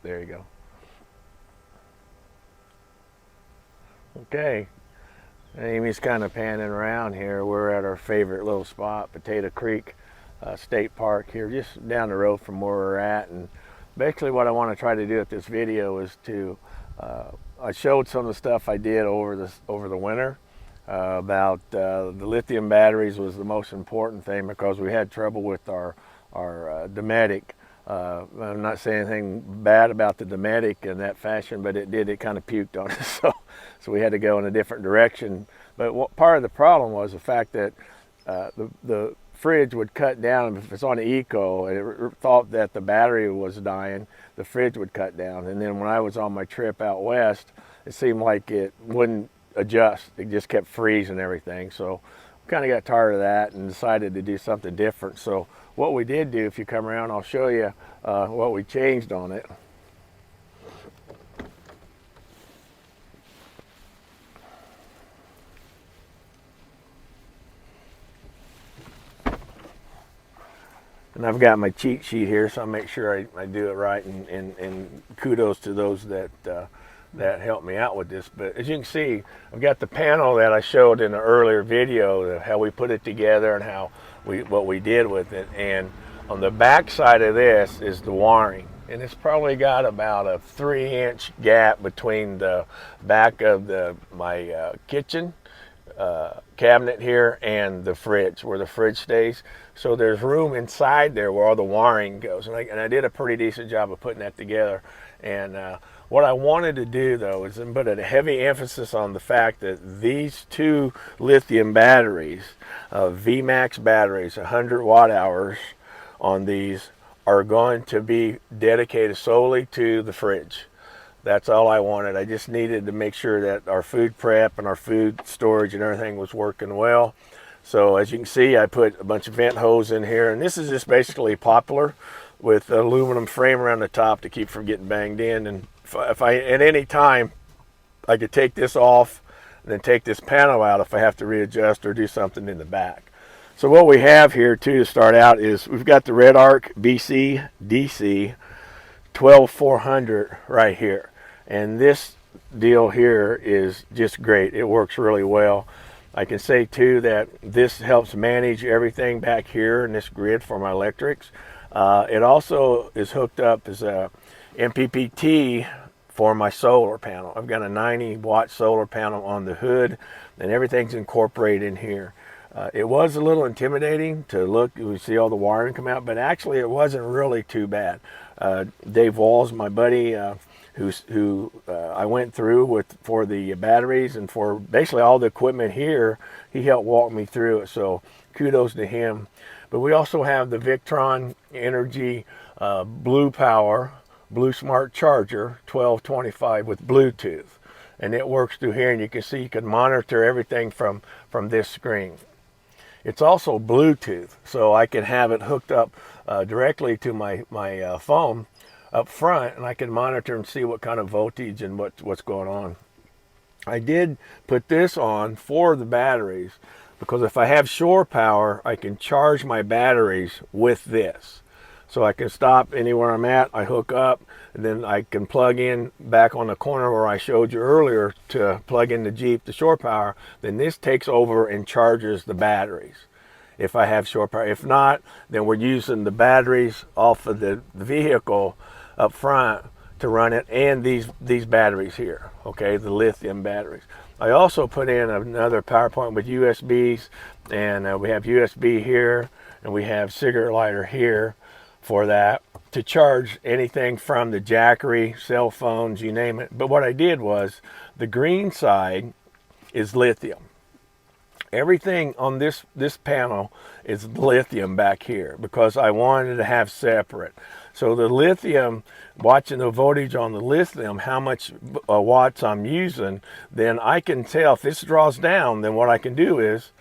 There you go. Okay, Amy's kind of panning around here. We're at our favorite little spot, Potato Creek State Park here, just down the road from where we're at. And basically what I want to try to do with this video is to, I showed some of the stuff I did over the winter. About the lithium batteries was the most important thing because we had trouble with our Dometic. I'm not saying anything bad about the Dometic in that fashion, but it kind of puked on us, so we had to go in a different direction. But part of the problem was the fact that the fridge would cut down. If it's on eco and it thought that the battery was dying, the fridge would cut down. And then when I was on my trip out west, it seemed like it wouldn't adjust. It just kept freezing everything. So kind of got tired of that and decided to do something different. So what we did do, if you come around, I'll show you what we changed on it. And I've got my cheat sheet here, so I'll make sure I do it right, and kudos to those that helped me out with this. But as you can see, I've got the panel that I showed in the earlier video, how we put it together and what we did with it. And on the back side of this is the wiring, and it's probably got about a 3-inch gap between the back of my kitchen cabinet here and the fridge, where the fridge stays. So there's room inside there where all the wiring goes, and I did a pretty decent job of putting that together. And what I wanted to do though is put a heavy emphasis on the fact that these two lithium batteries, VMAX batteries, 100 watt hours on these, are going to be dedicated solely to the fridge. That's all I wanted. I just needed to make sure that our food prep and our food storage and everything was working well. So as you can see, I put a bunch of vent hose in here, and this is just basically poplar with an aluminum frame around the top to keep from getting banged in. And if I at any time, I could take this off and then take this panel out if I have to readjust or do something in the back. So what we have here too to start out is we've got the Red Arc BC DC 12400 right here. And this deal here is just great. It works really well. I can say too that this helps manage everything back here in this grid for my electrics. It also is hooked up as a MPPT for my solar panel. I've got a 90-watt solar panel on the hood, and everything's incorporated in here. It was a little intimidating to look, we see all the wiring come out, but actually it wasn't really too bad. Dave Walls, my buddy, who I went through for the batteries and for basically all the equipment here, he helped walk me through it, so kudos to him. But we also have the Victron Energy Blue Power Blue Smart Charger 1225 with Bluetooth, and it works through here, and you can see you can monitor everything from this screen. It's also Bluetooth, so I can have it hooked up directly to my phone up front, and I can monitor and see what kind of voltage and what's going on. I did put this on for the batteries because if I have shore power, I can charge my batteries with this. So I can stop anywhere I'm at, I hook up, and then I can plug in back on the corner where I showed you earlier to plug in the Jeep, the shore power. Then this takes over and charges the batteries if I have shore power. If not, then we're using the batteries off of the vehicle up front to run it, and these batteries here, okay, the lithium batteries. I also put in another power point with USBs, and we have USB here, and we have cigarette lighter here for that to charge anything from the Jackery, cell phones, you name it. But what I did was the green side is lithium. Everything on this panel is lithium back here because I wanted to have separate. So the lithium, watching the voltage on the lithium, how much watts I'm using, then I can tell if this draws down, then what I can do is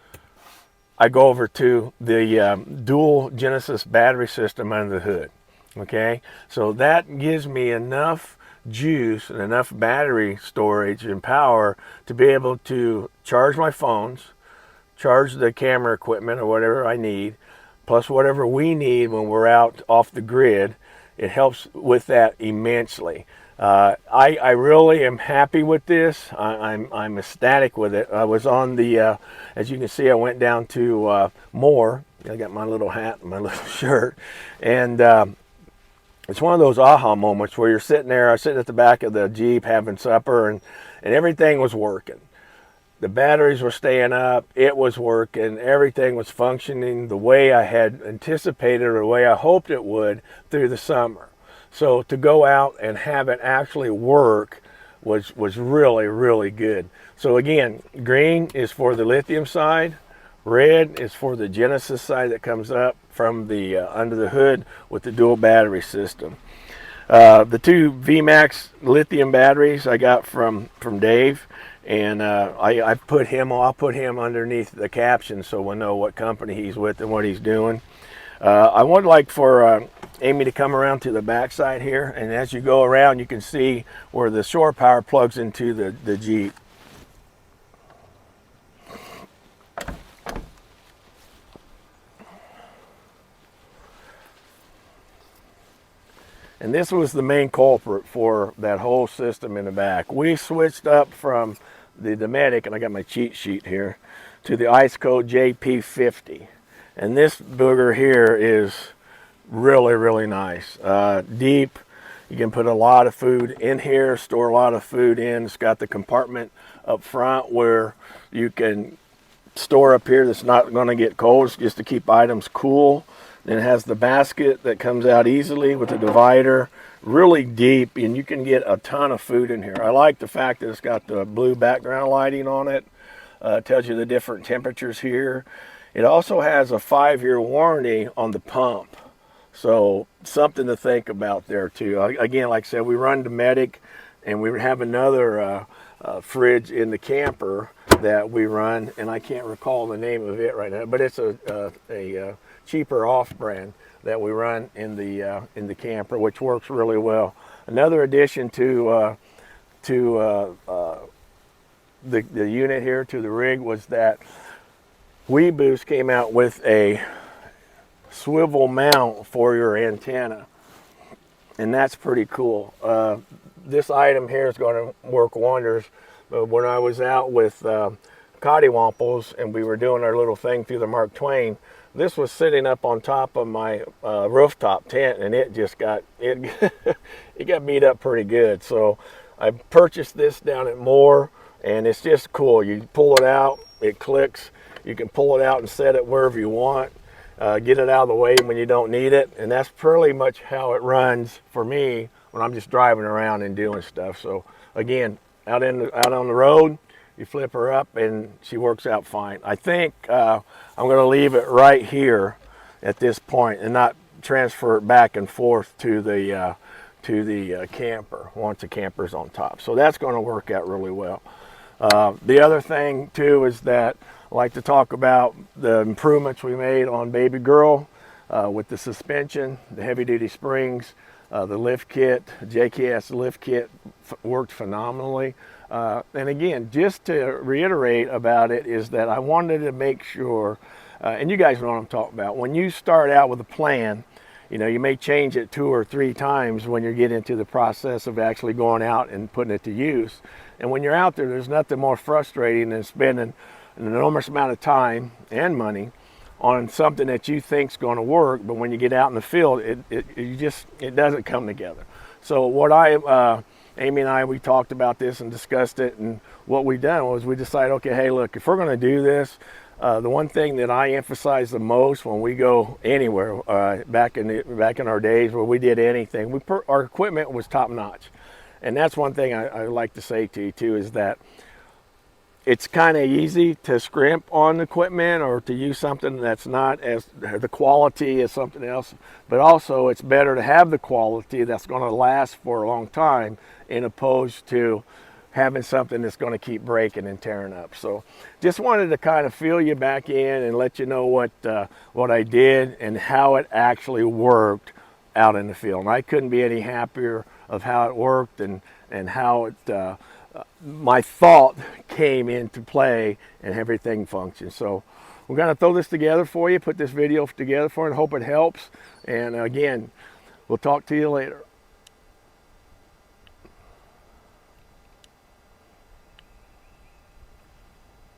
I go over to the dual Genesis battery system under the hood. Okay, so that gives me enough juice and enough battery storage and power to be able to charge my phones, charge the camera equipment or whatever I need, plus whatever we need when we're out off the grid, it helps with that immensely. I really am happy with this. I'm ecstatic with it. I was on the, as you can see, I went down to Moore. I got my little hat and my little shirt, and it's one of those aha moments where you're sitting there, I was sitting at the back of the Jeep having supper, and everything was working. The batteries were staying up, it was working, everything was functioning the way I had anticipated or the way I hoped it would through the summer. So to go out and have it actually work was really, really good. So again, green is for the lithium side, red is for the Genesis side that comes up from the under the hood with the dual battery system. The two VMAX lithium batteries I got from Dave, and I'll put him underneath the caption so we'll know what company he's with and what he's doing. I would like for Amy to come around to the back side here, and as you go around you can see where the shore power plugs into the Jeep. And this was the main culprit for that whole system in the back. We switched up from the Dometic, and I got my cheat sheet here, to the Ice Code JP50. And this booger here is really, really nice. Deep. You can put a lot of food in here, store a lot of food in. It's got the compartment up front where you can store up here that's not going to get cold. It's just to keep items cool. Then it has the basket that comes out easily with the divider, really deep, and you can get a ton of food in here. I like the fact that it's got the blue background lighting on it. It tells you the different temperatures here. It also has a 5-year warranty on the pump, so something to think about there too. Again, like I said, we run Dometic, and we have another fridge in the camper that we run, and I can't recall the name of it right now, but it's a cheaper off-brand that we run in the camper, which works really well. Another addition to the unit here, to the rig, was that WeBoost came out with a swivel mount for your antenna, and that's pretty cool. This item here is going to work wonders. When I was out with Coddywamples and we were doing our little thing through the Mark Twain, this was sitting up on top of my rooftop tent, and it just got it got beat up pretty good. So I purchased this down at Moore, and it's just cool. You pull it out, it clicks. You can pull it out and set it wherever you want. Get it out of the way when you don't need it, and that's pretty much how it runs for me when I'm just driving around and doing stuff. So again, out on the road, you flip her up and she works out fine. I think I'm going to leave it right here at this point and not transfer it back and forth to the camper once the camper's on top. So that's going to work out really well. The other thing too is that I like to talk about the improvements we made on Baby Girl with the suspension, the heavy duty springs, the lift kit. JKS lift kit worked phenomenally. And again, just to reiterate about it, is that I wanted to make sure, and you guys know what I'm talking about, when you start out with a plan, you know, you may change it 2 or 3 times when you get into the process of actually going out and putting it to use. And when you're out there, there's nothing more frustrating than spending an enormous amount of time and money on something that you think's going to work, but when you get out in the field, it doesn't come together. So what Amy and I, we talked about this and discussed it, and what we done was we decided, okay, hey, look, if we're going to do this, the one thing that I emphasize the most when we go anywhere, back in our days where we did anything, our equipment was top notch. And that's one thing I like to say to you too, is that it's kind of easy to scrimp on equipment or to use something that's not as the quality as something else, but also it's better to have the quality that's going to last for a long time, in opposed to having something that's going to keep breaking and tearing up. So just wanted to kind of fill you back in and let you know what I did and how it actually worked out in the field. And I couldn't be any happier of how it worked and how it my thought came into play and everything functions. So we're going to throw this together for you, put this video together for you, and hope it helps. And again, We'll talk to you later.